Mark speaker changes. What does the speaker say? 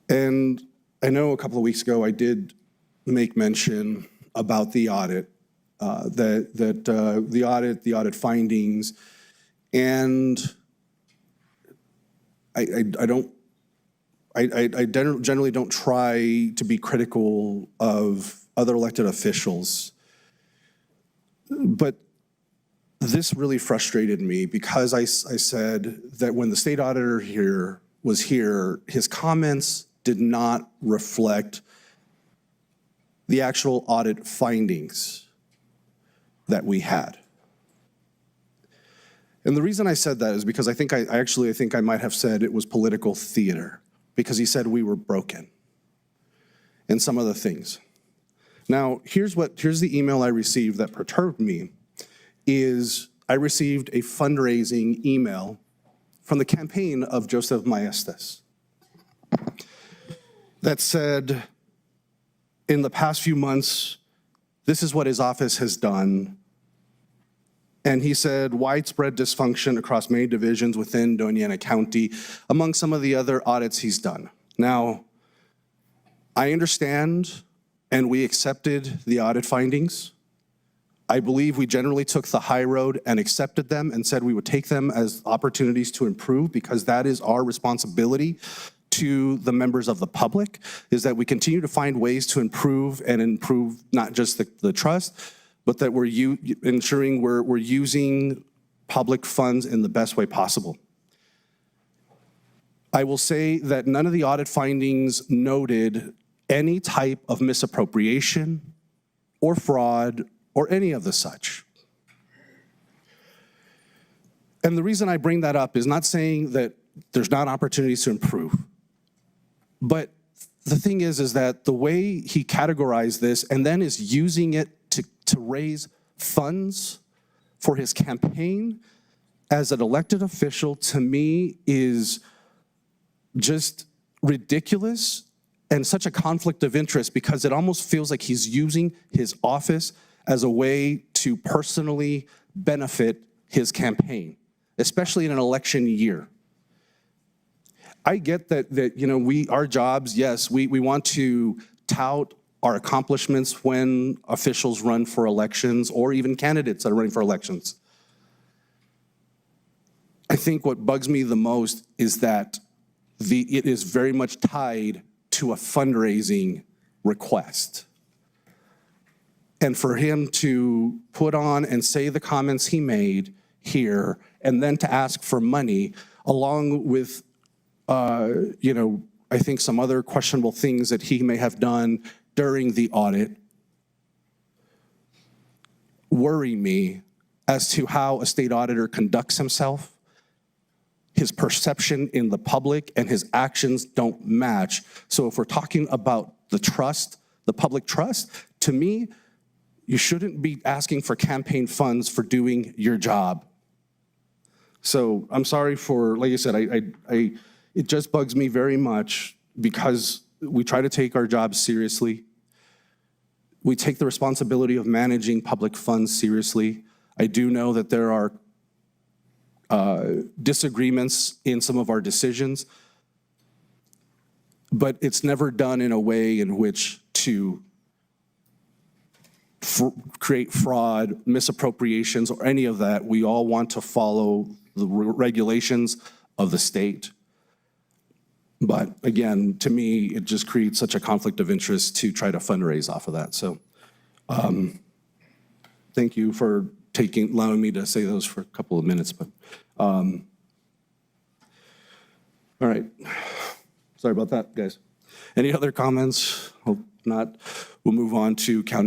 Speaker 1: And I know a couple of weeks ago I did make mention about the audit, the audit findings, and I generally don't try to be critical of other elected officials, but this really frustrated me because I said that when the state auditor was here, his comments did not reflect the actual audit findings that we had. And the reason I said that is because I think I might have said it was political theater, because he said we were broken and some other things. Now, here's the email I received that perturbed me, is I received a fundraising email from the campaign of Joseph Maestas that said, in the past few months, this is what his office has done. And he said widespread dysfunction across many divisions within Doña Ana County, among some of the other audits he's done. Now, I understand, and we accepted the audit findings. I believe we generally took the high road and accepted them and said we would take them as opportunities to improve, because that is our responsibility to the members of the public, is that we continue to find ways to improve not just the trust, but that we're ensuring we're using public funds in the best way possible. I will say that none of the audit findings noted any type of misappropriation or fraud or any of the such. And the reason I bring that up is not saying that there's not opportunities to improve, but the thing is that the way he categorized this and then is using it to raise funds for his campaign as an elected official, to me, is just ridiculous and such a conflict of interest, because it almost feels like he's using his office as a way to personally benefit his campaign, especially in an election year. I get that our jobs, yes, we want to tout our accomplishments when officials run for elections, or even candidates that are running for elections. I think what bugs me the most is that it is very much tied to a fundraising request. And for him to put on and say the comments he made here, and then to ask for money, along with, I think some other questionable things that he may have done during the audit, worry me as to how a state auditor conducts himself. His perception in the public and his actions don't match. So if we're talking about the trust, the public trust, to me, you shouldn't be asking for campaign funds for doing your job. So I'm sorry for, like I said, it just bugs me very much, because we try to take our jobs seriously. We take the responsibility of managing public funds seriously. I do know that there are disagreements in some of our decisions, but it's never done in a way in which to create fraud, misappropriations, or any of that. We all want to follow the regulations of the state. But again, to me, it just creates such a conflict of interest to try to fundraise off of that. So thank you for allowing me to say those for a couple of minutes. But all right, sorry about that, guys. Any other comments? Hope not. We'll move on to county.